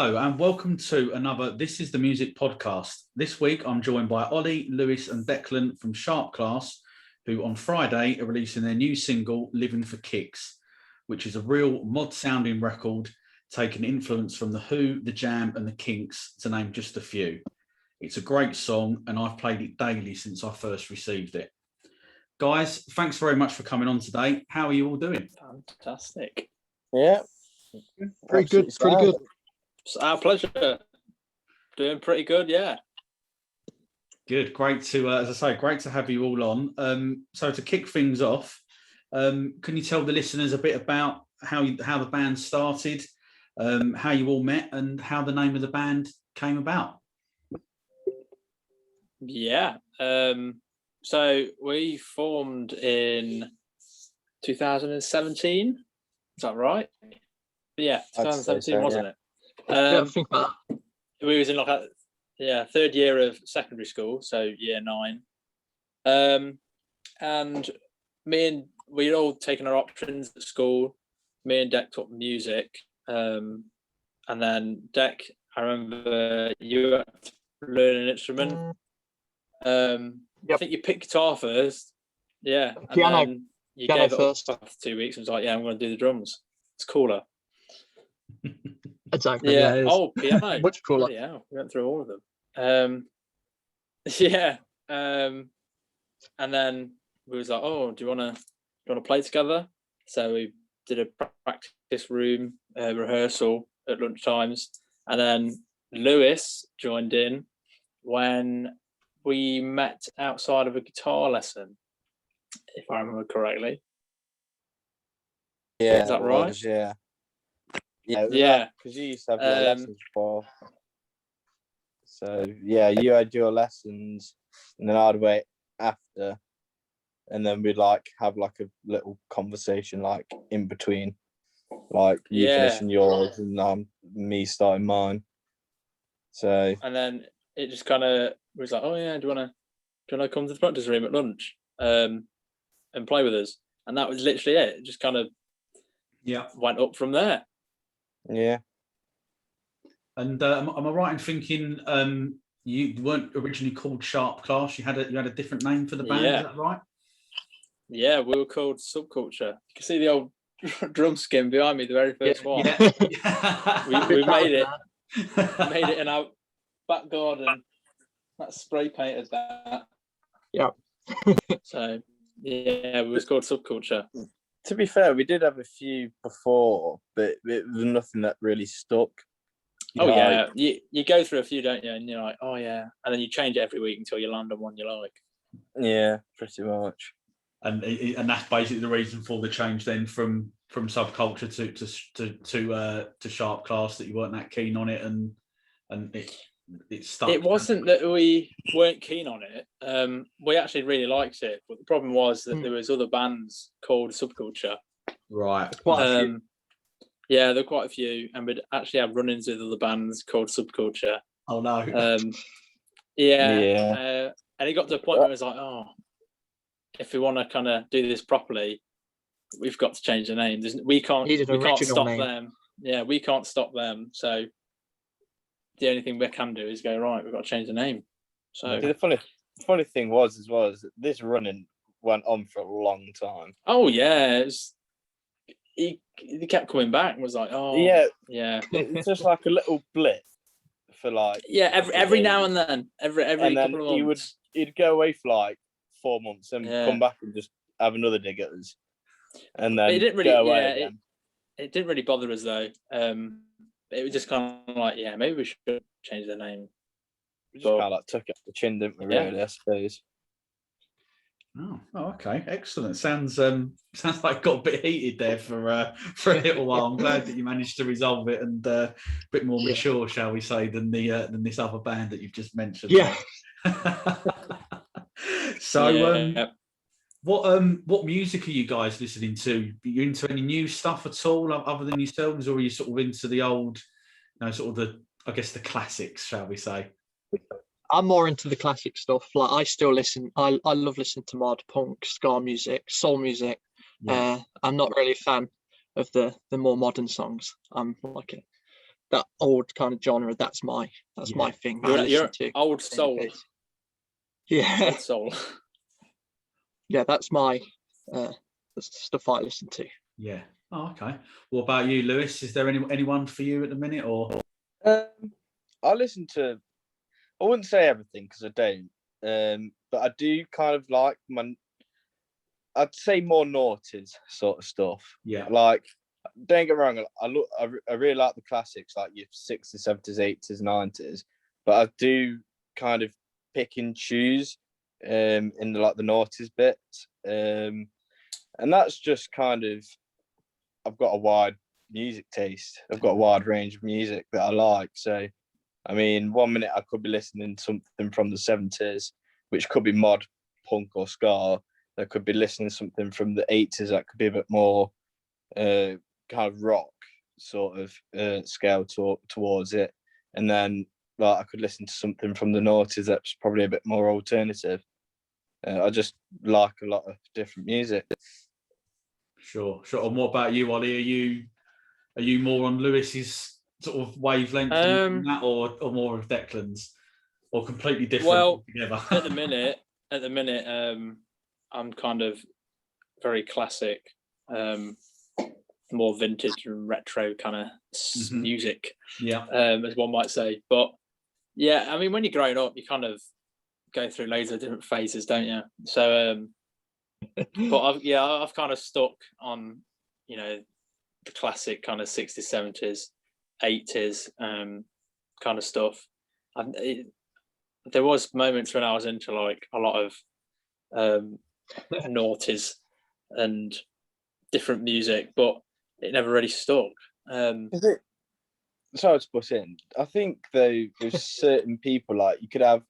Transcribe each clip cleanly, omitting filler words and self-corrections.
Hello and welcome to another This is the Music podcast. This week I'm joined by Ollie, Lewis and Declan from Sharp Class, who on Friday are releasing their new single Living for Kicks, which is a real mod sounding record taking influence from The Who, The Jam and The Kinks, to name just a few. It's a great song and I've played it daily since I first received it. Guys, thanks very much for coming on today. How are you all doing? Fantastic. Yeah. Pretty good. Pretty good. It's our pleasure. Doing pretty good, yeah. Good. Great to, as I say, great to have you all on. So to kick things off, can you tell the listeners a bit about how the band started, how you all met, and how the name of the band came about? Yeah. So we formed in 2017. Is that right? Yeah, 2017, so, wasn't it? I think that. We was in third year of secondary school, so year 9. And we'd all taken our options at school. Me and Dec took music, and then Dec, I remember you had to learn an instrument. I think you picked guitar first, yeah. And Piano. then you Piano gave it first. up after 2 weeks and was like, "Yeah, I'm going to do the drums. It's cooler." Exactly. Yeah. It is. Oh, piano. Much cooler. Yeah, we went through all of them. Yeah. And then we was like, "Oh, do you want to play together?" So we did a practice room rehearsal at lunchtimes, and then Lewis joined in when we met outside of a guitar lesson, if I remember correctly. Yeah, is that right? Yeah. Because you used to have your lessons before. So yeah, you had your lessons, and then I'd wait after, and then we'd have a little conversation in between, you finishing yours and me starting mine. So and then it just kind of was like, "Oh yeah, do you want to come to the practice room at lunch and play with us?" And that was literally it. It just kind of went up from there. Yeah. And am I right in thinking you weren't originally called Sharp Class? You had a different name for the band. Yeah. Is that right? Yeah, we were called Subculture. You can see the old drum skin behind me, the very first one. Yeah. we made it. Made it in our back garden. That's spray painted that. Yeah. So yeah, it was called Subculture. To be fair, we did have a few before, but it was nothing that really stuck. Yeah, you go through a few, don't you? And you're like, "Oh yeah," and then you change it every week until you land on one you like. Yeah, pretty much. And that's basically the reason for the change then from Subculture to Sharp Class, that you weren't that keen on it, and it stuck. It wasn't that we weren't keen on it. We actually really liked it, but the problem was that there was other bands called Subculture. Right. Yeah, there were quite a few, and we'd actually have run-ins with other bands called Subculture. Oh no. And it got to a point where it was like, "Oh, if we want to kind of do this properly, we've got to change the name. We can't stop them. Yeah, we can't stop them. So the only thing we can do is go, right, we've got to change the name." So the funny thing was that this running went on for a long time. Oh yeah, he kept coming back and was like, "Oh yeah." It's just like a little blip for every now and then, every couple of months. He'd go away for 4 months and come back and just have another dig at us, and then go away again. It didn't really bother us though. It was just kind of like, yeah, maybe we should change the name. We just kind of took it off the chin, didn't we? Really, I suppose. Oh, okay, excellent. Sounds like it got a bit heated there for a little while. I'm glad that you managed to resolve it and a bit more mature, shall we say, than this other band that you've just mentioned. Yeah. So, what music are you guys listening to? Are you into any new stuff at all other than yourselves, or are you sort of into the old, sort of the classics, shall we say? I'm more into the classic stuff. I still listen. I love listening to mod, punk, ska music, soul music. Yeah. I'm not really a fan of the more modern songs. I'm like that old kind of genre. That's my thing. That I You're listen to. old soul. Yeah, Old soul. yeah, that's my the stuff I listen to. Yeah. Oh, okay. What about you, Lewis? Is there anyone for you at the minute, or? I listen to. I wouldn't say everything because I don't. But I do kind of like I'd say more noughties sort of stuff. Yeah. Like, don't get me wrong. I really like the classics, like your 60s, 70s, 80s, 90s. But I do kind of pick and choose in the noughties bits. And that's just kind of, I've got a wide music taste. I've got a wide range of music that I like. So, I mean, 1 minute I could be listening to something from the 70s, which could be mod, punk, or ska. I could be listening to something from the 80s that could be a bit more kind of rock sort of scale towards it. And then I could listen to something from the noughties that's probably a bit more alternative. I just like a lot of different music. Sure. And what about you, Ollie? Are you more on Lewis's sort of wavelength than that, or more of Declan's, or completely different altogether? at the minute, I'm kind of very classic, more vintage and retro kind of music, as one might say. But yeah, I mean, when you're growing up, you kind of go through loads of different phases, don't you? So, but I've kind of stuck on, the classic kind of 60s, 70s, 80s kind of stuff. There was moments when I was into like a lot of noughties and different music, but it never really stuck. Is it? Sorry to put in. I think though, with certain people, like you could have,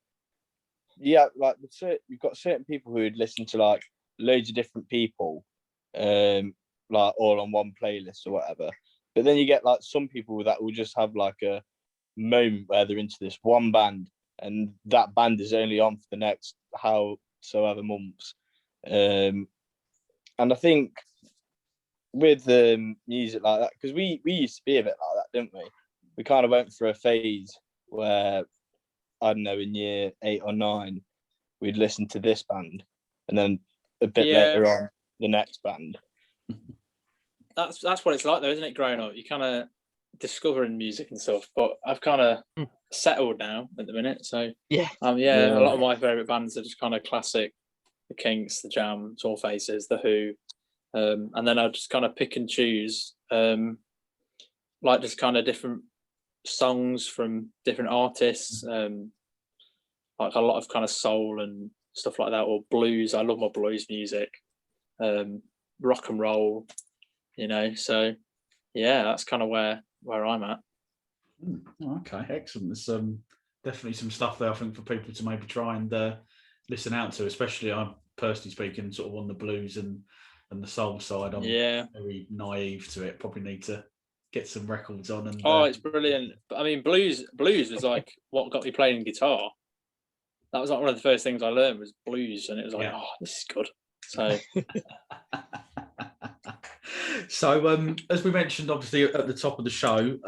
like you've got certain people who would listen to like loads of different people, like all on one playlist or whatever. But then you get like some people that will just have like a moment where they're into this one band, and that band is only on for the next howsoever months. And I think with music like that, because we used to be a bit like that, didn't we? We kind of went through a phase where, I don't know, in year 8 or 9, we'd listen to this band, and then a bit later on, the next band. That's what it's like, though, isn't it? Growing up, you kind of discovering music and stuff. But I've kind of settled now at the minute, so yeah. A lot of my favourite bands are just kind of classic: the Kinks, the Jam, Tall Faces, the Who, and then I just kind of pick and choose, like just kind of different songs from different artists, like a lot of kind of soul and stuff like that, or blues. I love my blues music, rock and roll, so yeah, that's kind of where I'm at. Okay, excellent. There's definitely some stuff there, I think, for people to maybe try and listen out to, especially I'm personally speaking sort of on the blues and the soul side. I'm very naive to it. Probably need to get some records on. And it's brilliant. But I mean, blues was like what got me playing guitar. That was like one of the first things I learned was blues, and it was like, this is good. So so as we mentioned, obviously at the top of the show,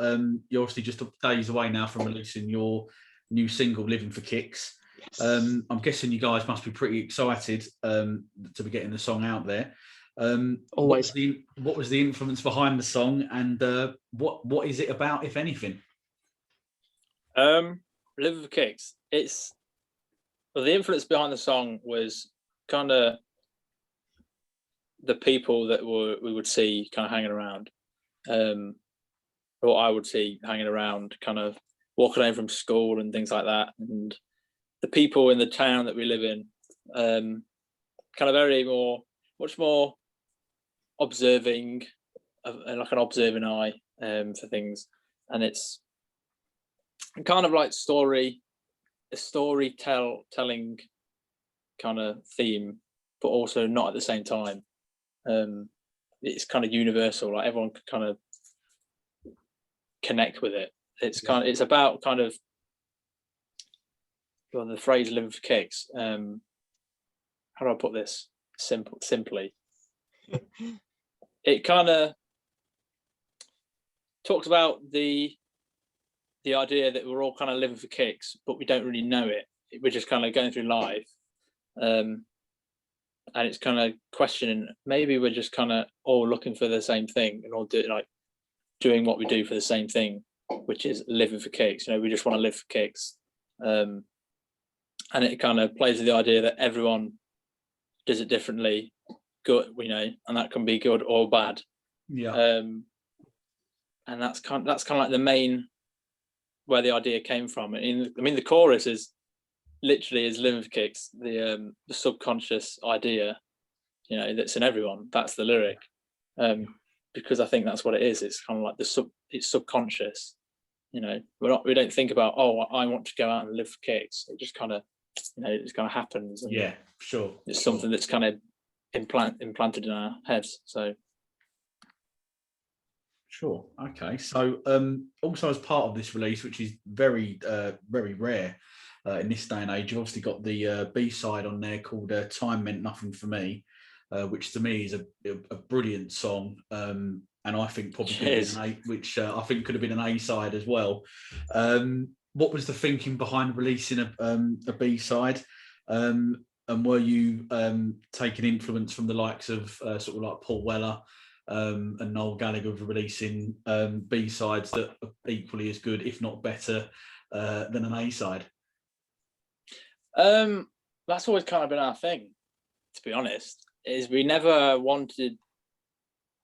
you're obviously just days away now from releasing your new single, Living for Kicks. I'm guessing you guys must be pretty excited to be getting the song out there. Always. What was the influence behind the song, and what is it about, if anything? Living for Kicks. The influence behind the song was kind of the people that we would see kind of hanging around, or I would see hanging around, kind of walking home from school and things like that, and the people in the town that we live in, kind of much more observing, like an observing eye for things, and it's kind of like a storytelling kind of theme, but also not at the same time. It's kind of universal, like everyone could kind of connect with it. It's about kind of, well, the phrase "living for kicks." How do I put this simply? It kind of talks about the the idea that we're all kind of living for kicks, but we don't really know it. We're just kind of going through life. And it's kind of questioning, maybe we're just kind of all looking for the same thing and all doing what we do for the same thing, which is living for kicks. We just want to live for kicks. And it kind of plays with the idea that everyone does it differently, good, and that can be good or bad. Yeah. And that's kind of like the main where the idea came from. The chorus is literally is living for kicks, the subconscious idea, that's in everyone. That's the lyric, because I think that's what it is. It's kind of like it's subconscious. We don't think about, I want to go out and live for kicks. It just kind of, it kind of happens. And Yeah, sure. It's something that's kind of implanted in our heads. So. Sure. Okay. So, also as part of this release, which is very, very rare in this day and age, you've obviously got the B-side on there called "Time Meant Nothing for Me," which to me is a brilliant song, and I think probably could have been which I think could have been an A-side as well. What was the thinking behind releasing a B-side? And were you taking influence from the likes of sort of like Paul Weller? And Noel Gallagher for releasing B-sides that are equally as good, if not better, than an A-side? That's always kind of been our thing, to be honest, is we never wanted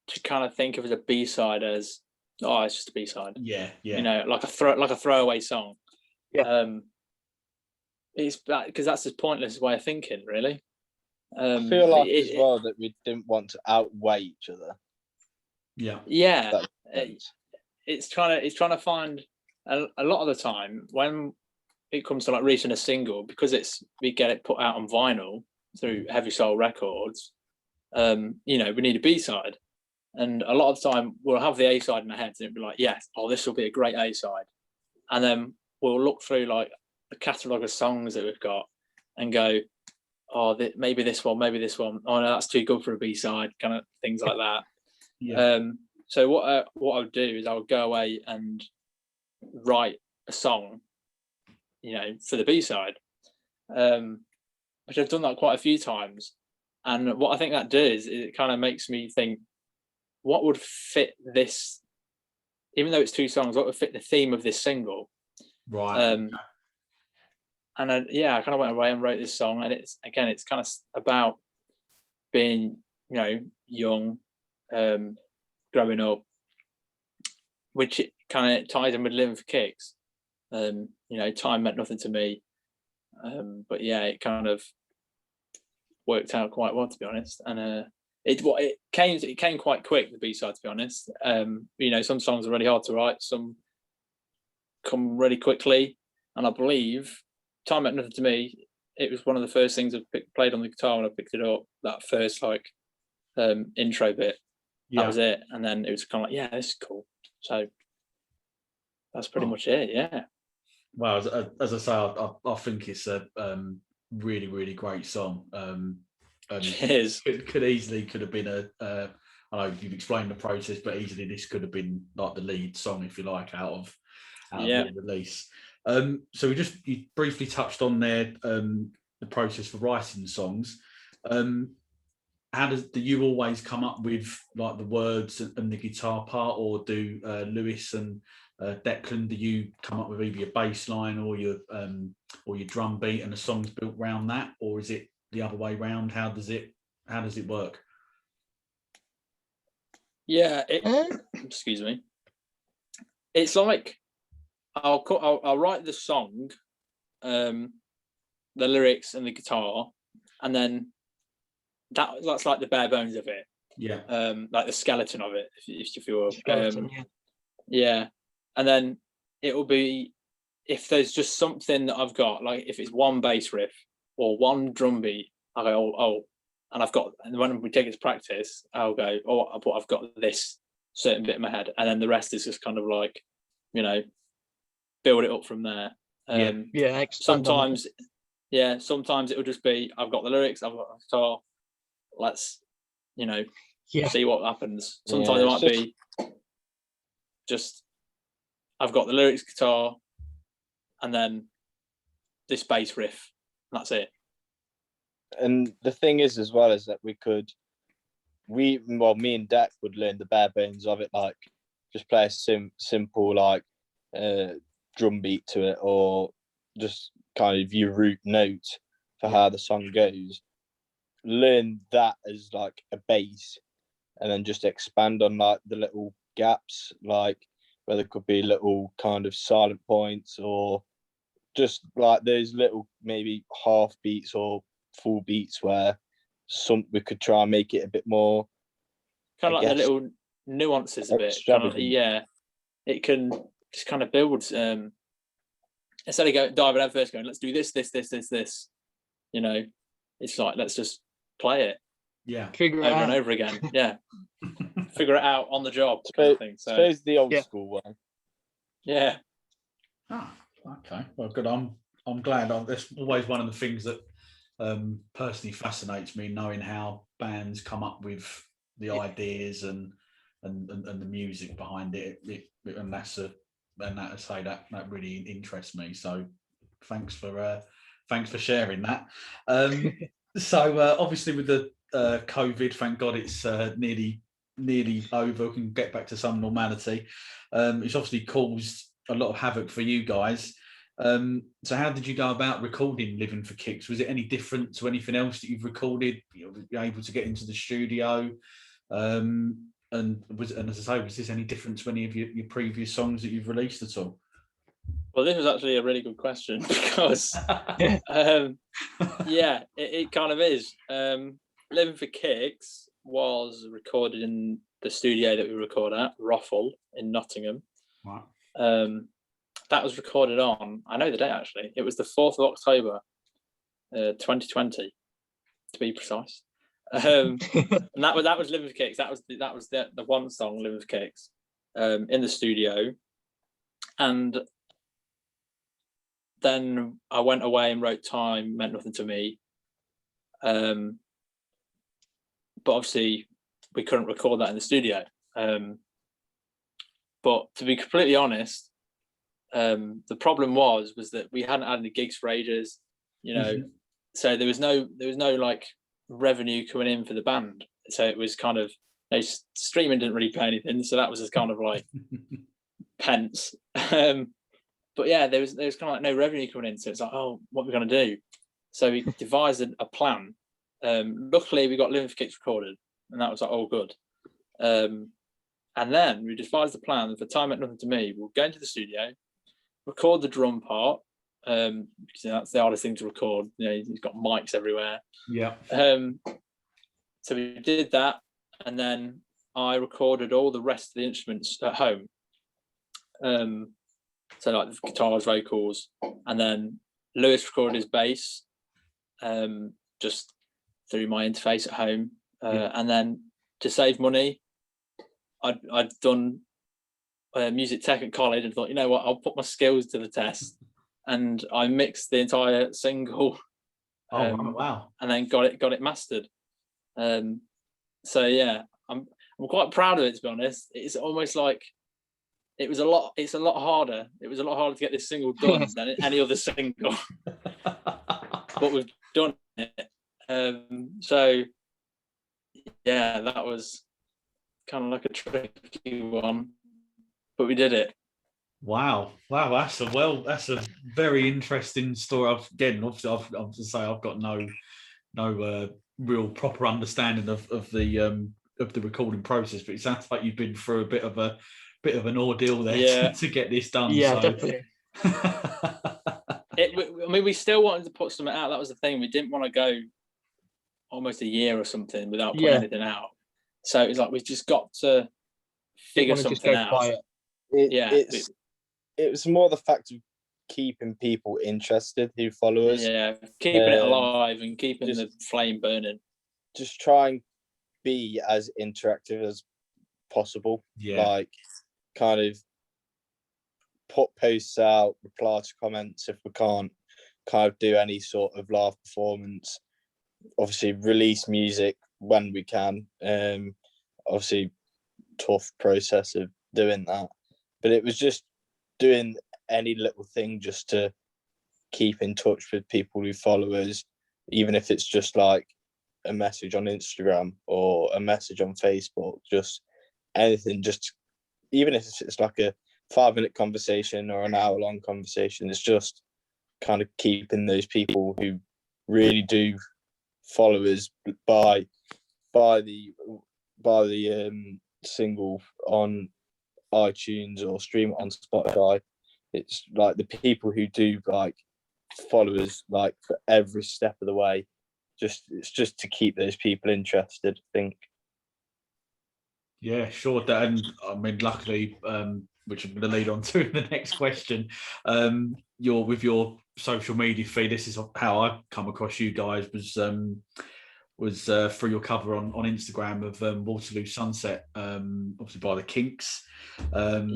to kind of think of as a B-side as, it's just a B-side. Yeah. Like a throwaway song. Yeah. It's because that's a pointless way of thinking, really. I feel like as well that we didn't want to outweigh each other. Yeah. It's trying to find a lot of the time when it comes to like releasing a single, because we get it put out on vinyl through Heavy Soul Records. We need a B-side, and a lot of the time we'll have the A-side in our heads and it'll be like, this will be a great A-side, and then we'll look through like the catalogue of songs that we've got and go, maybe this one. Oh no, that's too good for a B-side, kind of things like that. Yeah. So what I would do is I would go away and write a song, for the B-side, which I've done that quite a few times. And what I think that does is it kind of makes me think, what would fit this, even though it's two songs, what would fit the theme of this single? Right. And I kind of went away and wrote this song, and it's kind of about being, young, growing up, which it kind of ties in with living for kicks. Time meant nothing to me, but it kind of worked out quite well, to be honest. And it came quite quick, the B-side, to be honest. Some songs are really hard to write, some come really quickly, and I believe Time Meant Nothing to Me, it was one of the first things I played on the guitar when I picked it up. That first intro bit, that was it, and then it was kind of like, this is cool. So that's pretty much it. Yeah. Well, as I say, I think it's a really, really great song. Cheers. It could have been I know you've explained the process, but easily this could have been like the lead song, if you like, out of the release. So you briefly touched on there the process for writing songs. How do you always come up with like the words and the guitar part, or do Lewis and Declan, do you come up with either your bass line or your drum beat and the song's built around that, or is it the other way round? How does it work? Yeah, excuse me. It's like I'll write the song, the lyrics and the guitar, and then that's like the bare bones of it. Yeah. Like the skeleton of it, if you feel. Skeleton, yeah. And then it will be, if there's just something that I've got, like if it's one bass riff or one drum beat, I go, and when we take it to practice, I'll go, but I've got this certain bit in my head, and then the rest is just kind of like, build it up from there. Sometimes it'll just be, I've got the lyrics, I've got the guitar, let's see what happens. Sometimes it might be just I've got the lyrics, guitar, and then this bass riff. And that's it. And the thing is, as well, is that me and Deck would learn the bare bones of it, like just play a simple like drum beat to it, or just kind of your root note for how the song goes. Learn that as like a base, and then just expand on like the little gaps, like where there could be little kind of silent points, or just like those little maybe half beats or full beats where we could try and make it a bit more kind of like the little nuances a bit. Kind of, yeah, it can just kind of build. Instead of diving out first, going, let's do this. You know, it's like, let's just play it. Yeah, Figure it over out. and over again. Yeah, figure it out on the job. Kind of thing. So suppose the old school one. Yeah. Ah, okay. Well, good. I'm glad. That's always one of the things that personally fascinates me, knowing how bands come up with the ideas and the music behind it. And that really interests me. So thanks for sharing that. So obviously with the COVID, thank God it's nearly over. We can get back to some normality. It's obviously caused a lot of havoc for you guys. So how did you go about recording Living for Kicks? Was it any different to anything else that you've recorded? You were able to get into the studio? And as I say, was this any different to any of your previous songs that you've released at all? Well, this was actually a really good question because, yeah, it kind of is. Living for Kicks was recorded in the studio that we record at, Roffle in Nottingham. Wow. That was recorded on, I know the date actually, it was the 4th of October, 2020, to be precise. And that was Living for Kicks. That was the one song, Living for Kicks, in the studio. And then I went away and wrote Time Meant Nothing to Me. But obviously we couldn't record that in the studio. But to be completely honest, the problem was that we hadn't had any gigs for ages, you know. Mm-hmm. So there was no like revenue coming in for the band. So it was kind of, streaming didn't really pay anything, so that was just kind of like pence. But yeah, there was kind of like no revenue coming in, so it's like, oh, what are we going to do? So we devised a plan. Luckily, we got Living for Kicks recorded, and that was like, oh, good. And then we devised the plan for Time Meant Nothing to Me. We'll go into the studio, record the drum part, because that's the hardest thing to record. You know, you've got mics everywhere. Yeah. So we did that, and then I recorded all the rest of the instruments at home. So like the guitars, vocals, and then Lewis recorded his bass, just through my interface at home. And then to save money, I'd done music tech at college and thought, you know what, I'll put my skills to the test, and I mixed the entire single. Wow! And then got it mastered. So yeah, I'm quite proud of it, to be honest. It's almost like it's a lot harder. It was a lot harder to get this single done than any other single. But we've done it. So yeah, that was kind of like a tricky one, but we did it. Wow, that's a very interesting story. I've got no real proper understanding of the recording process, but it sounds like you've been through a bit of an ordeal there to get this done. Yeah, so. Definitely. I mean, we still wanted to put something out. That was the thing. We didn't want to go almost a year or something without putting anything out. So it was like, we just got to figure something out. It was more the fact of keeping people interested who follow us. Yeah, keeping it alive and keeping the flame burning. Just try and be as interactive as possible. Yeah. Like, kind of put posts out, reply to comments if we can't kind of do any sort of live performance. Obviously, release music when we can. Obviously, tough process of doing that. But it was just doing any little thing just to keep in touch with people who follow us, even if it's just like a message on Instagram or a message on Facebook, just anything, just even if it's like a 5-minute conversation or an hour-long conversation, it's just kind of keeping those people who really do follow us by the single on iTunes or stream it on Spotify. It's like the people who do like follow us like for every step of the way. It's just to keep those people interested, I think. Yeah, sure. And I mean, luckily, which I'm going to lead on to in the next question, you're with your social media feed. This is how I come across you guys. Was through your cover on Instagram of Waterloo Sunset, obviously by the Kinks. And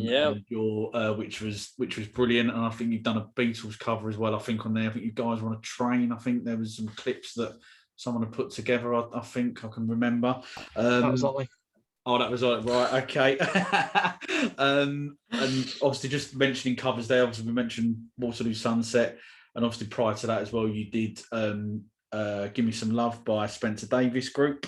your which was brilliant. And I think you've done a Beatles cover as well. I think on there, I think you guys were on a train. I think there was some clips that someone had put together. I think I can remember. That was Ollie. Oh, that was right. Okay. And obviously, just mentioning covers there. Obviously, we mentioned Waterloo Sunset, and obviously prior to that as well, you did "Give Me Some Love" by Spencer Davis Group.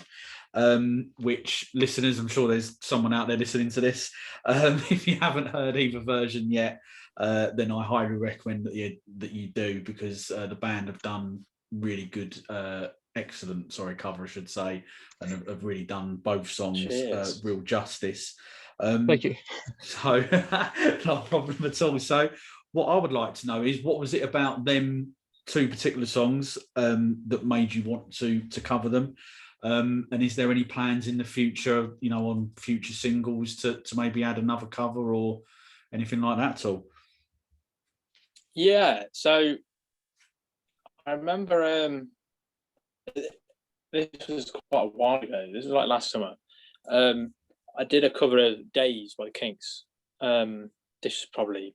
Which listeners, I'm sure there's someone out there listening to this. If you haven't heard either version yet, then I highly recommend that you do, because the band have done really good. Excellent, cover I should say, and have really done both songs real justice. Thank you. So not a problem at all. So what I would like to know is, what was it about them two particular songs that made you want to cover them? And is there any plans in the future, on future singles to maybe add another cover or anything like that at all? Yeah, so I remember this was quite a while ago. This was like last summer. I did a cover of Days by the Kinks. This is probably,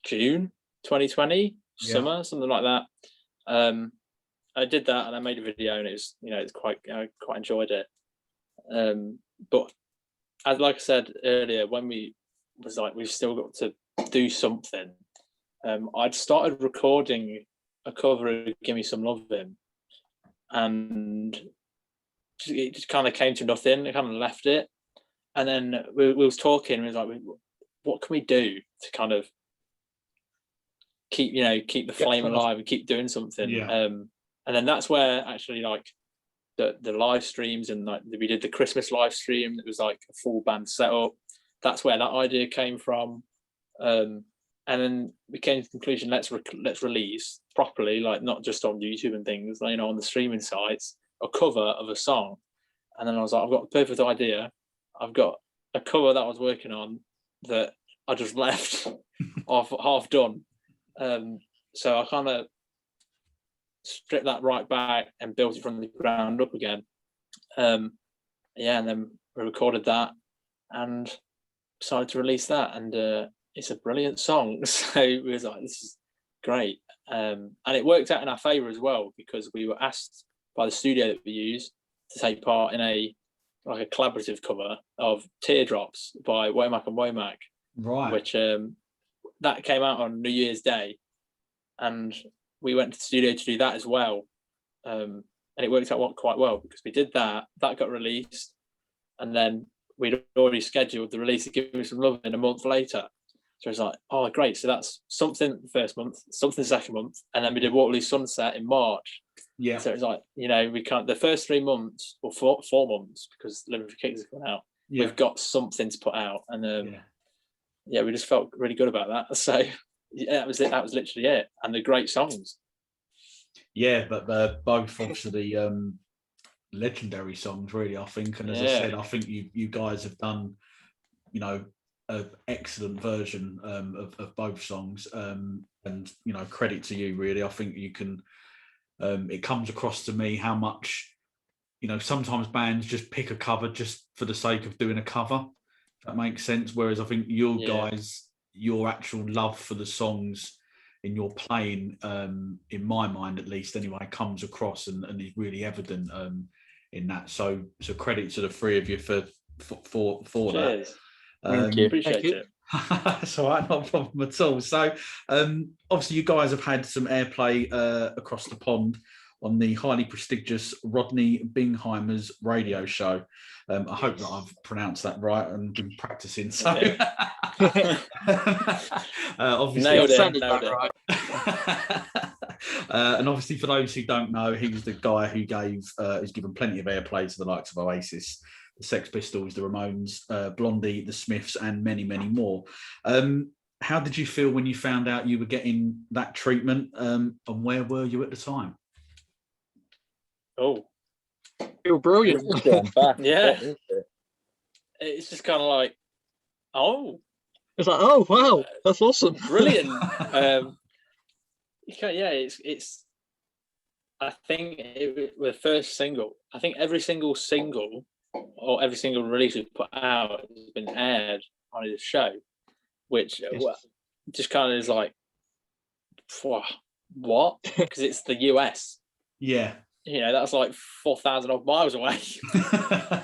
June 2020, summer, something like that. I did that and I made a video, and it was, it's quite enjoyed it. But as like I said earlier, when we've still got to do something. I'd started recording a cover of "Give Me Some Lovin'," and it just kind of came to nothing. I kind of left it, and then we was talking. And we was like, "What can we do to kind of keep the flame alive and keep doing something?" Yeah. And then that's where actually like the live streams, and like we did the Christmas live stream. It was like a full band setup. That's where that idea came from. And then we came to the conclusion, let's release properly, like not just on YouTube and things, on the streaming sites, a cover of a song. And then I was like, I've got a perfect idea. I've got a cover that I was working on that I just left half done. So I kind of stripped that right back and built it from the ground up again. And then we recorded that and decided to release that. And it's a brilliant song. So we was like, this is great. And it worked out in our favour as well, because we were asked by the studio that we use to take part in a collaborative cover of Teardrops by Womack and Womack. Right. Which that came out on New Year's Day. And we went to the studio to do that as well. And it worked out quite well, because we did that got released. And then we'd already scheduled the release of "Give Me Some Love" in a month later. So it's like, oh, great. So that's something the first month, something the second month. And then we did Waterloo Sunset in March. Yeah. So it's like, we can't, the first 3 months or 4 months, because Living for Kicks has gone out, we've got something to put out. And we just felt really good about that. So that was it. That was literally it. And the great songs. Yeah, but both obviously legendary songs, really, I think. And as I said, I think you guys have done, an excellent version of both songs, and credit to you, really. I think you can. It comes across to me how much, sometimes bands just pick a cover just for the sake of doing a cover. If that makes sense. Whereas I think you guys, your actual love for the songs in your playing, in my mind at least anyway, comes across and is really evident in that. So credit to the three of you for Cheers. that. Thank you. Appreciate it. That's all right, not a problem at all. So, obviously, you guys have had some airplay across the pond on the highly prestigious Rodney Bingheimer's radio show. I hope that I've pronounced that right and been practicing. So, obviously, Nailed it. Sounded Nailed that it. right. and obviously, for those who don't know, he was the guy who has given plenty of airplay to the likes of Oasis, the Sex Pistols, the Ramones, Blondie, the Smiths, and many, many more. How did you feel when you found out you were getting that treatment, and where were you at the time? Oh, Feel brilliant. It's going back a Yeah. bit, isn't it? it's just kind of like, oh, It's like, oh wow, that's awesome. brilliant. It's. I think the first single. I think every single single or every single release we put out has been aired on his show, which just kind of is like, what? Because it's the US. Yeah. You know, that's like 4,000 odd miles away,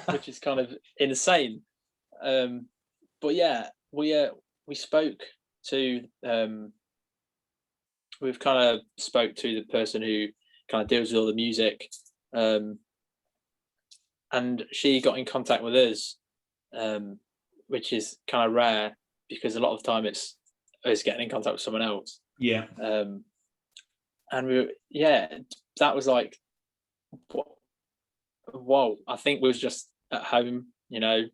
which is kind of insane. But yeah, we spoke to we've kind of spoke to the person who kind of deals with all the music, and she got in contact with us, which is kind of rare because a lot of the time it's us getting in contact with someone else. Yeah. And that was like, whoa. I think we was just at home, you know,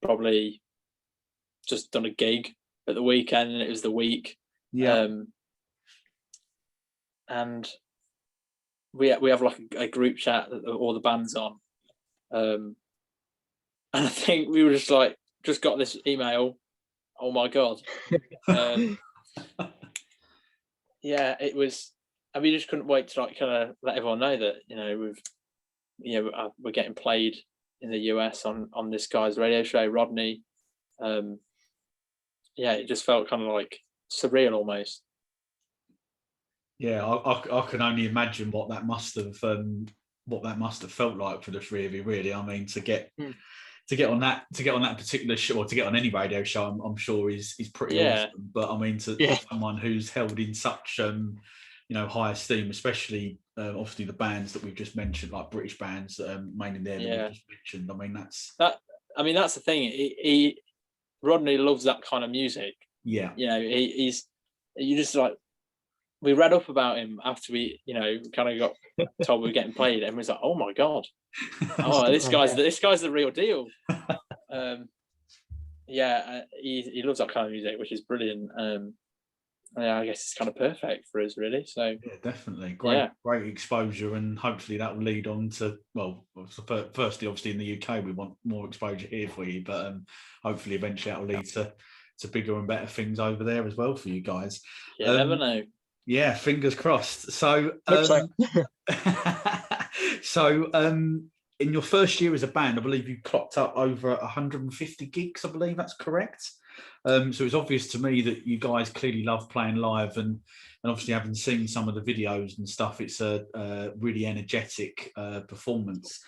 probably just done a gig at the weekend, and it was the week. Yeah. And we have like a group chat that all the band's on, and I think we were just got this email. Oh my god! Yeah, it was, and we just couldn't wait to like kind of let everyone know that, you know, we're getting played in the US on this guy's radio show, Rodney. Yeah, it just felt kind of like surreal almost. Yeah, I can only imagine what that must have felt like for the three of you. Really, I mean, to get on that particular show, or to get on any radio show, I'm sure is pretty awesome. But I mean, to someone who's held in such high esteem, especially obviously the bands that we've just mentioned, like British bands, mainly there that we've just mentioned. I mean, that's the thing. Rodney loves that kind of music. Yeah, you know, you just like. We read up about him after we, you know, kind of got told we were getting played. Everyone's like, "Oh my god, this guy's the real deal." He loves that kind of music, which is brilliant. I guess it's kind of perfect for us, really. So yeah, definitely great exposure, and hopefully that will lead on to, well, firstly, obviously in the UK we want more exposure here for you, but hopefully eventually that will lead to bigger and better things over there as well for you guys. You never know. Yeah, fingers crossed. So, in your first year as a band, I believe you clocked up over 150 gigs. I believe that's correct. So it's obvious to me that you guys clearly love playing live, and obviously having seen some of the videos and stuff, it's a really energetic performance.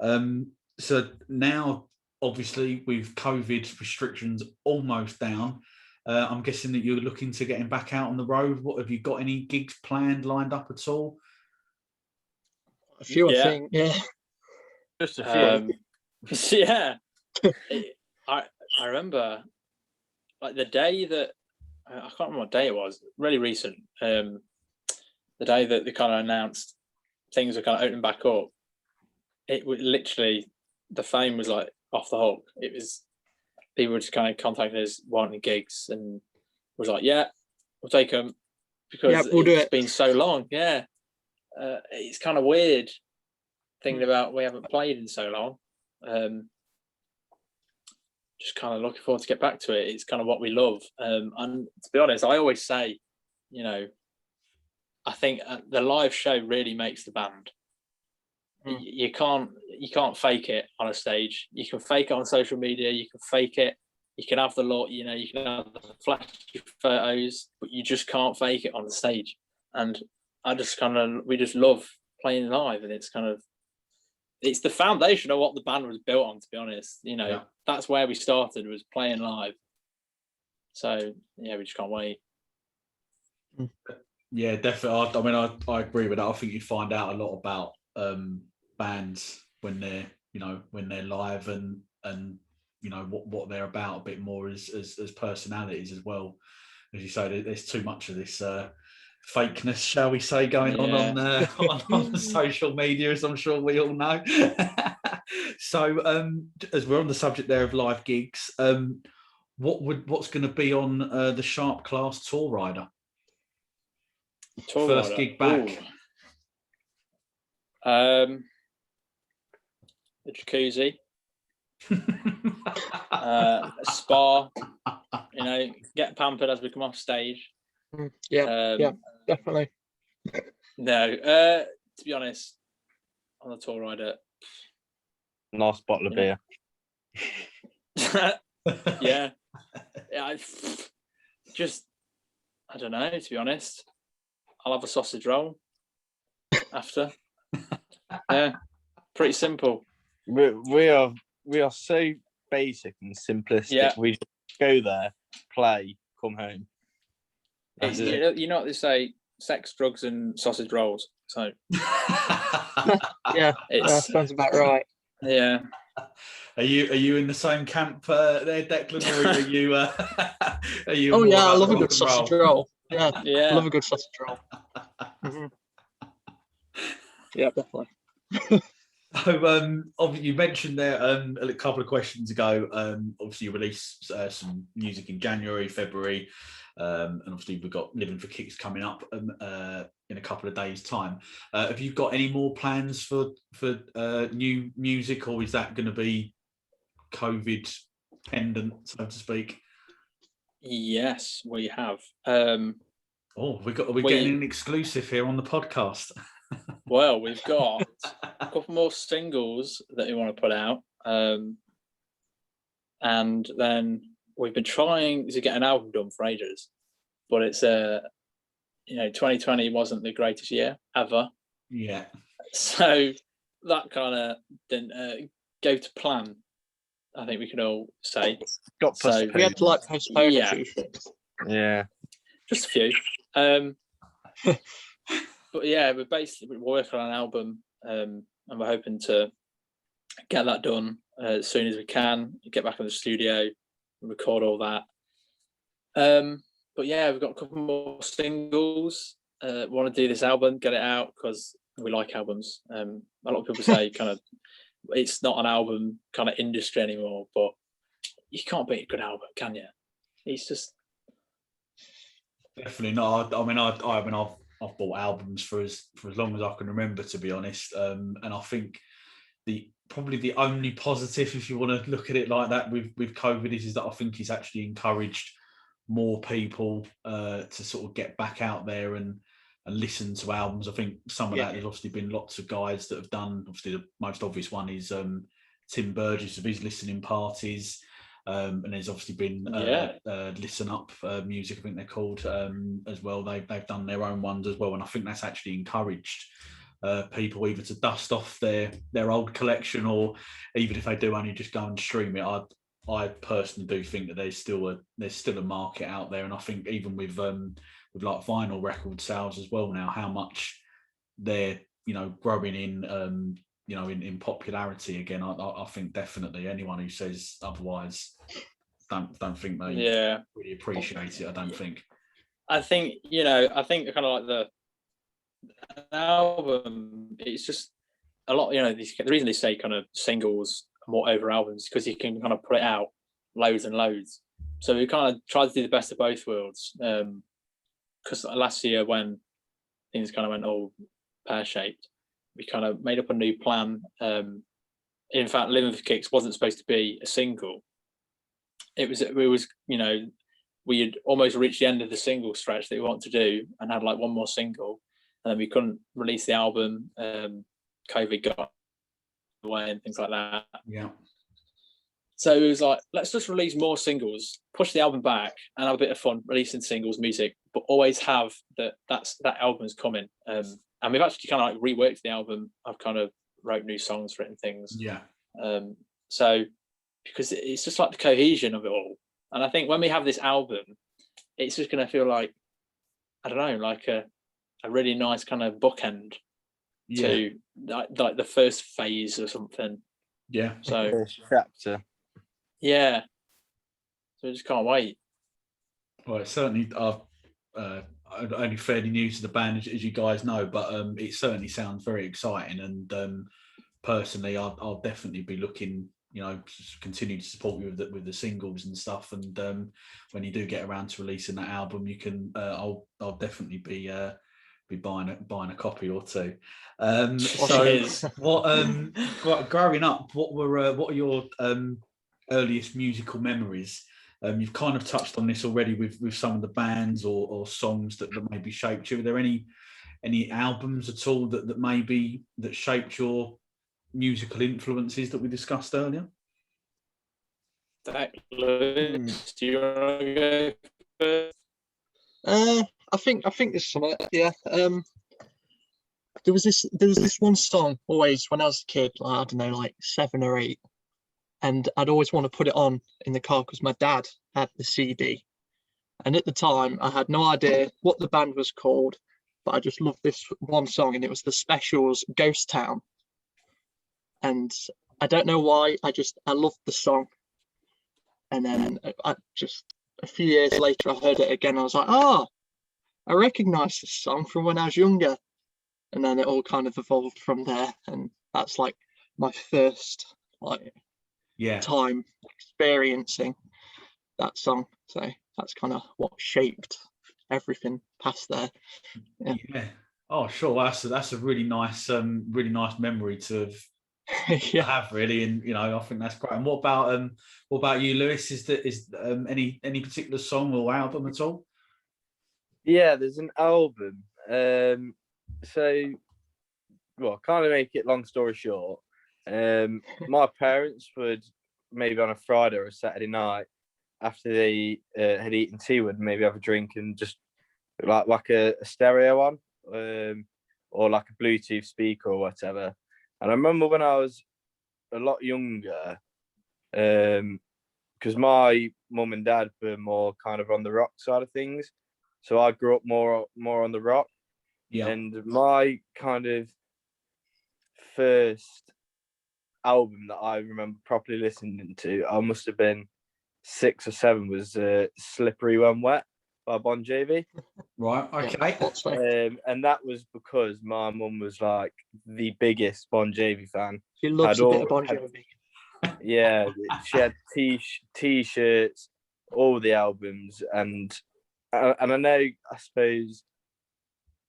So now, obviously, with COVID restrictions almost down, I'm guessing that you're looking to getting back out on the road. What, have you got any gigs planned, lined up at all? A few, I think. Yeah, just a few. I remember, like, the day that I can't remember what day it was. Really recent. The day that they kind of announced things were kind of opening back up. It was literally, the fame was like off the hook. It was. People were just kind of contacting us, wanting gigs, and was like, "Yeah, we'll take them," because it's been so long. Yeah, it's kind of weird thinking about we haven't played in so long. Just kind of looking forward to get back to it. It's kind of what we love. And to be honest, I always say, you know, I think the live show really makes the band. You can't fake it on a stage. You can fake it on social media. You can fake it. You can have the lot. You know, you can have the flashy photos, but you just can't fake it on the stage. And we just love playing live, and it's the foundation of what the band was built on. To be honest, you know, that's where we started, was playing live. So yeah, we just can't wait. Yeah, definitely. I mean, I agree with that. I think you find out a lot about bands when they're live and what they're about a bit more as personalities as well. As you say, there's too much of this fakeness, shall we say, going on social media, as I'm sure we all know. So, as we're on the subject there of live gigs, what's going to be on the Sharp Class Tour Rider? First gig back. The jacuzzi, a spa. Get pampered as we come off stage. Yeah, definitely. No, to be honest, on the tour rider, nice bottle of beer. yeah. I don't know. To be honest, I'll have a sausage roll after. Yeah, pretty simple. We are so basic and simplistic. Yeah. We just go there, play, come home. That's it. You know what they say: sex, drugs, and sausage rolls. So yeah, sounds about right. Yeah. Are you in the same camp there, Declan, or are you? Are you? Oh yeah, I love a good sausage roll. Yeah, yeah, I love a good sausage roll. Mm-hmm. Yeah, definitely. So, you mentioned there a couple of questions ago. Obviously, you released some music in January, February, and obviously we've got Living for Kicks coming up in a couple of days' time. Have you got any more plans for new music, or is that going to be COVID pendant, so to speak? Yes, we have. Are we getting an exclusive here on the podcast? Well, we've got a couple more singles that we want to put out, and then we've been trying to get an album done for ages, but it's 2020 wasn't the greatest year ever. Yeah. So that kind of didn't go to plan. I think we can all say. So we had to postpone a few things. Yeah, just a few. But yeah, we're working on an album, and we're hoping to get that done as soon as we can. Get back in the studio, record all that. But yeah, we've got a couple more singles. Want to do this album, get it out because we like albums. A lot of people say kind of it's not an album kind of industry anymore, but you can't beat a good album, can you? It's just definitely not. I mean, I've bought albums for as long as I can remember, to be honest. And I think probably the only positive, if you want to look at it like that, with COVID is that I think it's actually encouraged more people to sort of get back out there and listen to albums. I think some of that, there's obviously been lots of guys that have done. Obviously, the most obvious one is Tim Burgess of his listening parties. And there's obviously been Listen Up Music, I think they're called, as well. They've done their own ones as well, and I think that's actually encouraged people either to dust off their old collection, or even if they do only just go and stream it. I personally do think that there's still a market out there, and I think even with like vinyl record sales as well now, how much they're growing in popularity again. I think definitely anyone who says otherwise don't think they really appreciate it. I don't think. I think kind of like the album. It's just a lot. The reason they say kind of singles are more over albums because you can kind of put it out loads and loads. So we kind of tried to do the best of both worlds. Because last year when things kind of went all pear-shaped, we kind of made up a new plan. In fact, Living for Kicks wasn't supposed to be a single. It was we had almost reached the end of the single stretch that we wanted to do and had like one more single, and then we couldn't release the album. COVID got away and things like that. Yeah. So it was like, let's just release more singles, push the album back, and have a bit of fun releasing singles music, but always have that album's coming. And we've actually kind of like reworked the album. I've kind of wrote new songs for it and things. Yeah. So because it's just like the cohesion of it all. And I think when we have this album, it's just going to feel like, I don't know, like a really nice kind of bookend to like the first phase or something. Yeah. So First chapter. yeah, so I just can't wait. Well, certainly, I'm only fairly new to the band, as you guys know, but it certainly sounds very exciting. And personally, I'll definitely be looking, to continue to support you with the singles and stuff. And when you do get around to releasing that album, you can, I'll definitely be buying a copy or two. So, Cheers. growing up, what are your earliest musical memories? You've kind of touched on this already with some of the bands or songs that maybe shaped you. Are there any albums at all that shaped your musical influences that we discussed earlier? Declan, do you want to go first? I think there's some. Yeah. There was this one song always when I was a kid, like, I don't know, like 7 or 8, and I'd always want to put it on in the car because my dad had the CD, and at the time I had no idea what the band was called, but I just loved this one song, and it was the Specials' Ghost Town. And I don't know why, I loved the song. And then I just a few years later I heard it again. I was like, oh, I recognise this song from when I was younger. And then it all kind of evolved from there. And that's like my first time experiencing that song. So that's kind of what shaped everything past there. Yeah. Oh, sure. Well, that's a really nice memory to have really, and I think that's great. And what about you, Lewis? Is any particular song or album at all? Yeah, there's an album. So, well, kind of make it long story short. My parents would maybe on a Friday or a Saturday night after they had eaten tea would maybe have a drink and just like a stereo on, or like a Bluetooth speaker or whatever. And I remember when I was a lot younger, because my mum and dad were more kind of on the rock side of things, so I grew up more on the rock. Yeah. And my kind of first album that I remember properly listening to, I must have been 6 or 7, was "Slippery When Wet" by Bon Jovi. Right. Okay. And that was because my mum was like the biggest Bon Jovi fan. She loves a bit of Bon Jovi. Yeah, she had t-shirts, all the albums, and I know, I suppose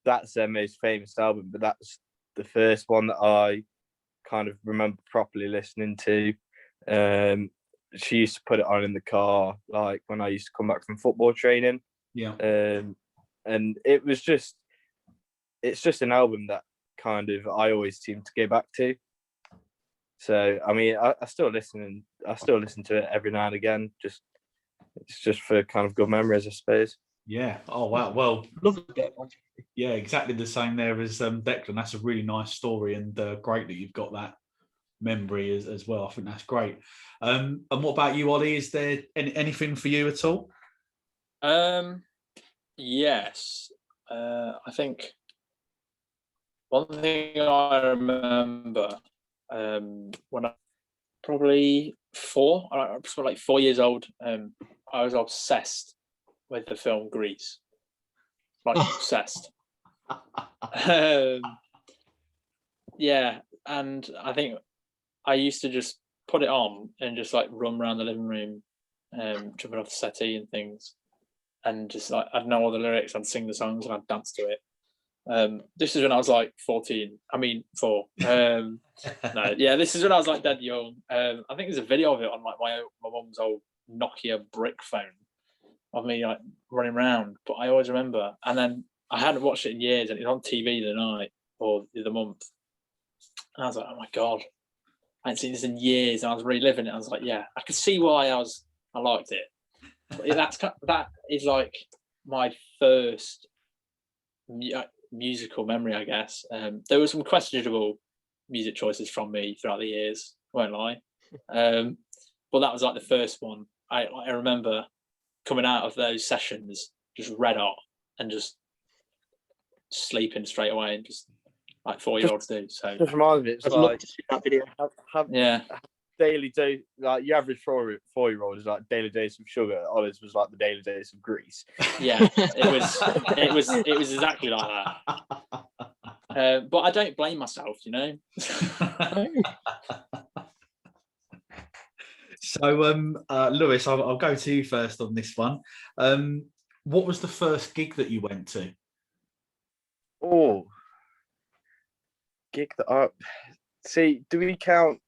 that's their most famous album, but that's the first one that I kind of remember properly listening to. She used to put it on in the car, like when I used to come back from football training. Yeah. And it's just an album that kind of I always seem to go back to. So I mean, I still listen to it every now and again. It's just for kind of good memories, I suppose. Yeah. Oh wow. Well, Love a bit. yeah, exactly the same there as Declan. That's a really nice story, and great that you've got that memory as well. I think that's great. And what about you, Ollie? Is there anything for you at all? Yes. I think one thing I remember when I probably 4, I was like 4 years old. I was obsessed with the film Grease, like obsessed. Yeah, and I think I used to just put it on and just like run around the living room, jumping off the settee and things, and just like I'd know all the lyrics, I'd sing the songs, and I'd dance to it. This is when I was like 14. I mean 4. No, yeah, this is when I was like dead young. I think there's a video of it on like my mum's old Nokia brick phone of me like running around. But I always remember, and then I hadn't watched it in years, and it was on TV the night or the month, and I was like, oh my god, I hadn't seen this in years, and I was reliving it. I was like, yeah, I could see why I liked it. But that is like my first musical memory, I guess. There were some questionable music choices from me throughout the years, I won't lie, but that was like the first one. I remember coming out of those sessions just red hot and just sleeping straight away, and just like 4-year-olds do. So Just reminds me, it's I'd love like to see that video. have yeah, daily dose, like your average 4-year-old is like daily dose of sugar. Ollie's was like the daily dose of grease. yeah, it was exactly like that. But I don't blame myself, you know. So, Lewis, I'll go to you first on this one. What was the first gig that you went to? Oh, gig that I see. Do we count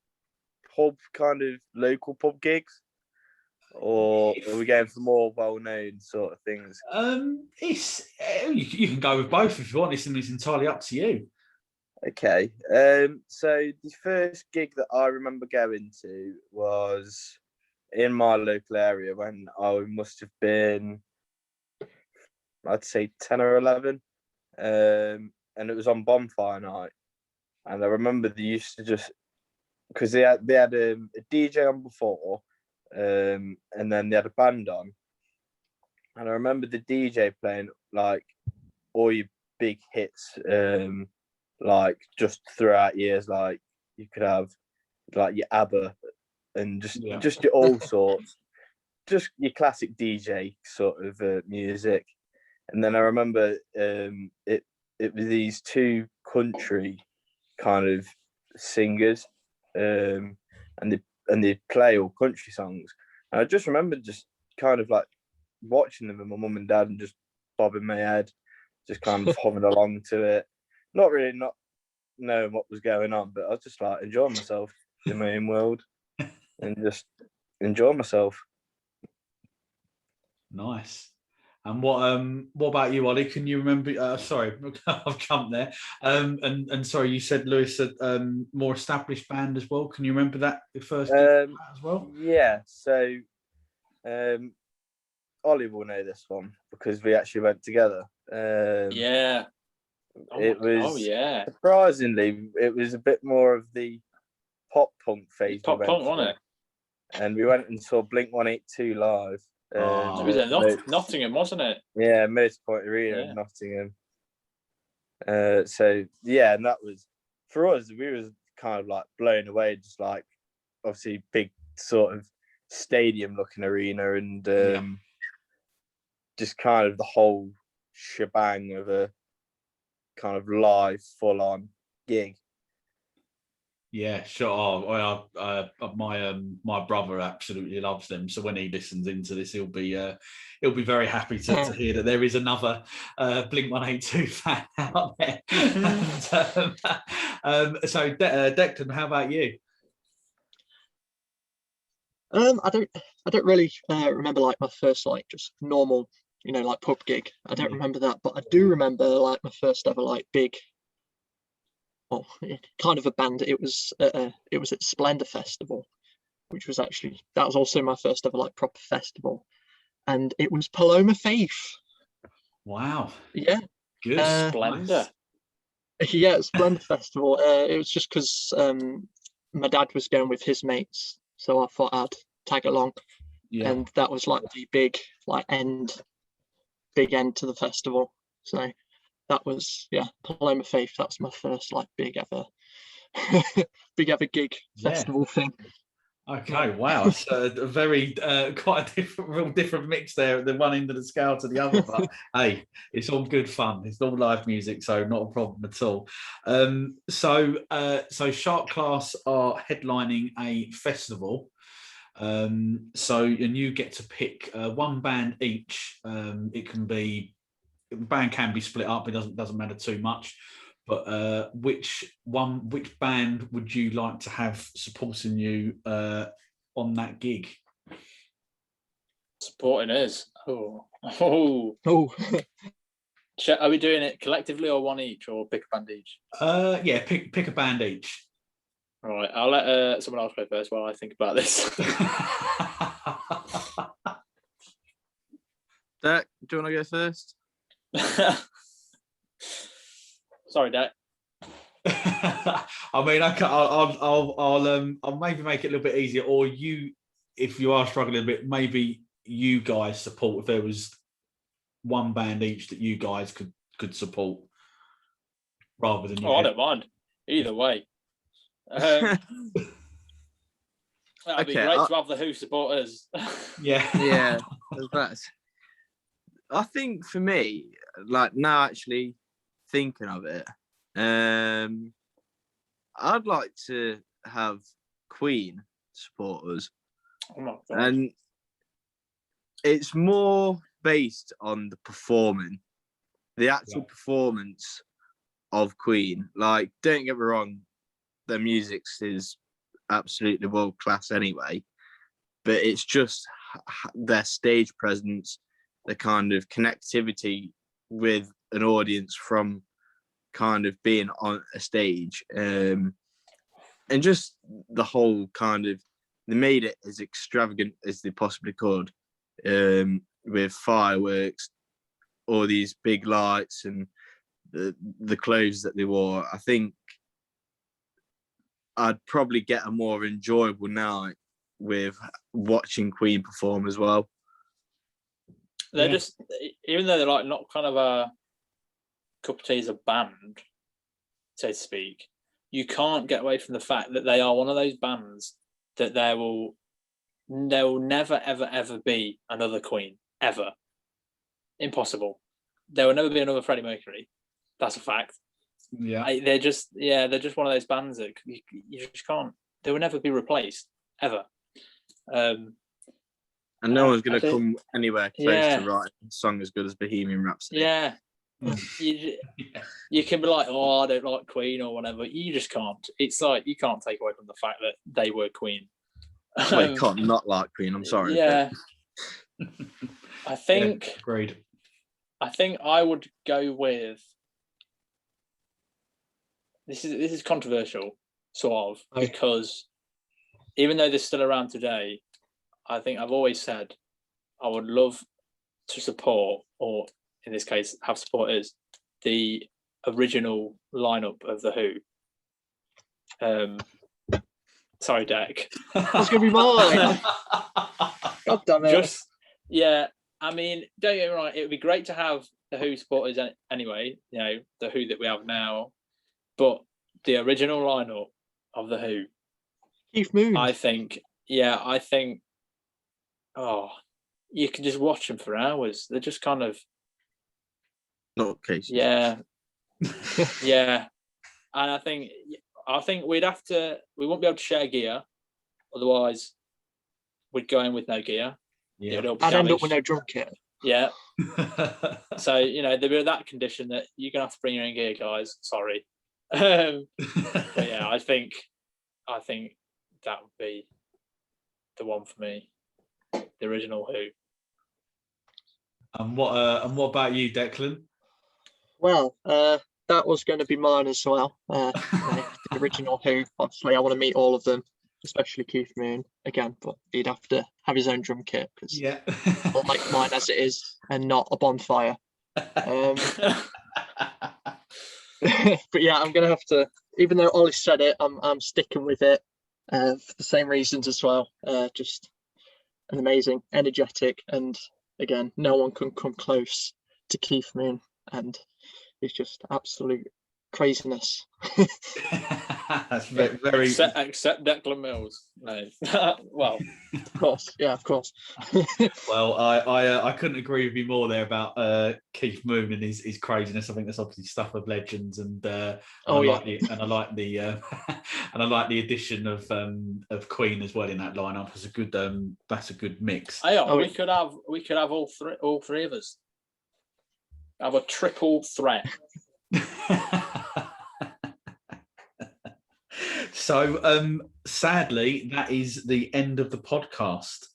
pub, kind of local pub gigs, or are we going for more well-known sort of things? It's you can go with both if you want. It's entirely up to you. Okay. So the first gig that I remember going to was in my local area when I must have been, I'd say 10 or 11. And it was on bonfire night. And I remember they used to just, because they had a DJ on before, and then they had a band on. And I remember the DJ playing like all your big hits, like just throughout years, like you could have like your ABBA and just your all sorts, just your classic DJ sort of music. And then I remember it was these two country kind of singers, and they play all country songs. And I just remember just kind of like watching them with my mum and dad and just bobbing my head, just kind of humming along to it. Not knowing what was going on, but I was just like enjoying myself in my own world and just enjoying myself. Nice. And what about you, Ollie? Can you remember? Sorry, I've jumped there. And sorry, you said Lewis said more established band as well. Can you remember that the first gig as well? Yeah. So, Ollie will know this one because we actually went together. Yeah. It was. Oh yeah. Surprisingly, it was a bit more of the pop punk phase. Pop punk, wasn't it? And we went and saw Blink-182 live. It was at Nottingham, wasn't it? Yeah, Motorpoint Arena in Nottingham. So yeah, and that was for us. We was kind of like blown away, just like obviously big sort of stadium-looking arena, and just kind of the whole shebang of a kind of live, full-on gig. Yeah, sure. Oh, my brother absolutely loves them. So when he listens into this, he'll be very happy to hear that there is another Blink-182 fan out there. So Declan, how about you? I don't really remember like my first like just normal, like pub gig. I don't remember that, but I do remember like my first ever like big. Well, kind of a band. It was at Splendor Festival, which was that was also my first ever like proper festival, and it was Paloma Faith. Wow. Yeah. Good. Splendor. Yeah, Splendor Festival. It was just because my dad was going with his mates, so I thought I'd tag along. Yeah. And that was like the big end to the festival. So that was Paloma Faith. That was my first like big ever gig festival thing. Okay, wow, it's a very quite a real different mix there at the one end of the scale to the other. But hey, it's all good fun. It's all live music, so not a problem at all. So Shark Class are headlining a festival. And you get to pick one band each. The band can be split up. It doesn't matter too much. But which band would you like to have supporting you on that gig? Supporting us. Oh. Are we doing it collectively or one each, or pick a band each? Yeah, pick a band each. All right, I'll let someone else go first while I think about this. Dec, do you want to go first? Sorry, Dec. I mean, I'll maybe make it a little bit easier, or you, if you are struggling a bit, maybe you guys support? If there was one band each that you guys could support, rather than I don't mind either way. That'd be great to have the Who supporters. Yeah. I think for me, like now actually thinking of it, I'd like to have Queen supporters. Oh my God. And it's more based on the performing, the actual performance of Queen. Like, don't get me wrong, their music is absolutely world class anyway, but it's just their stage presence, the kind of connectivity with an audience from kind of being on a stage, and just the whole kind of, they made it as extravagant as they possibly could, with fireworks, all these big lights, and the clothes that they wore. I think I'd probably get a more enjoyable night with watching Queen perform as well. They're just, even though they're like not kind of a cup of tea as a band, so to speak, you can't get away from the fact that they are one of those bands that there will never, ever, ever be another Queen, ever. Impossible. There will never be another Freddie Mercury. That's a fact. Yeah. They're just one of those bands that you just can't. They will never be replaced, ever. And no one's going to come anywhere close to writing a song as good as Bohemian Rhapsody. Yeah. You can be like, oh, I don't like Queen or whatever. You just can't. It's like you can't take away from the fact that they were Queen. Well, you can't not like Queen. I'm sorry. Yeah. I think. Agreed. I think I would go with. This is controversial, sort of, because even though they're still around today, I think I've always said I would love to support, or in this case, have supporters, the original lineup of the Who. Sorry, Deck. That's gonna be mine. God damn it! I mean, don't get me wrong. It would be great to have the Who supporters anyway. You know, the Who that we have now, but the original lineup of the Who, Keith Moon. I think. Oh, you can just watch them for hours. They're just kind of. Not cases. Yeah. Yeah. And I think we won't be able to share gear. Otherwise, we'd go in with no gear. Yeah. I'd end up with no drum kit. Yeah. So, there'll be that condition that you're going to have to bring your own gear, guys. Sorry. But yeah, I think that would be the one for me. The original Who. And what about you, Declan? Well, that was going to be mine as well. The original Who. Obviously, I want to meet all of them, especially Keith Moon again. But he'd have to have his own drum kit because I like mine as it is and not a bonfire. But yeah, I'm going to have to. Even though Ollie said it, I'm sticking with it for the same reasons as well. Just an amazing, energetic, and again, no one can come close to Keith Moon, and it's just absolute craziness. That's very except Declan Mills. No. Well, of course, yeah, of course. Well, I couldn't agree with you more there about Keith Moon and his craziness. I think that's obviously stuff of legends, and I like the addition of Queen as well in that lineup. It's a good that's a good mix. We could have all three of us have a triple threat. So sadly, that is the end of the podcast.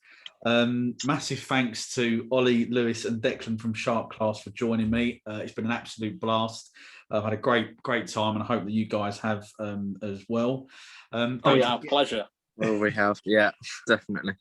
Massive thanks to Ollie, Lewis, and Declan from Sharp Class for joining me. It's been an absolute blast. I've had a great time, and I hope that you guys have as well. Pleasure. Well, we have, yeah, definitely.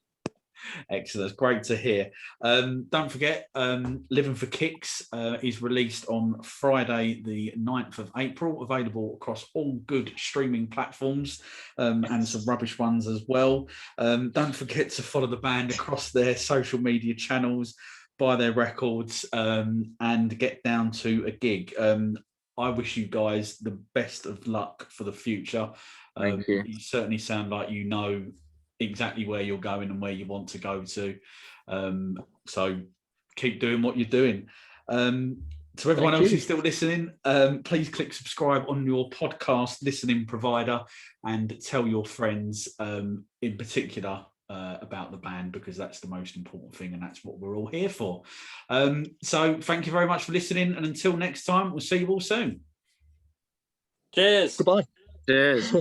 Excellent. That's great to hear. Don't forget, Living for Kicks is released on Friday, the 9th of April, available across all good streaming platforms and some rubbish ones as well. Don't forget to follow the band across their social media channels, buy their records, and get down to a gig. I wish you guys the best of luck for the future. Thank you. You certainly sound like you know exactly where you're going and where you want to go to. So keep doing what you're doing. To everyone Thank else you. who's still listening, please click subscribe on your podcast listening provider and tell your friends in particular about the band, because that's the most important thing and that's what we're all here for. So thank you very much for listening, and until next time, we'll see you all soon. Cheers. Goodbye. Cheers.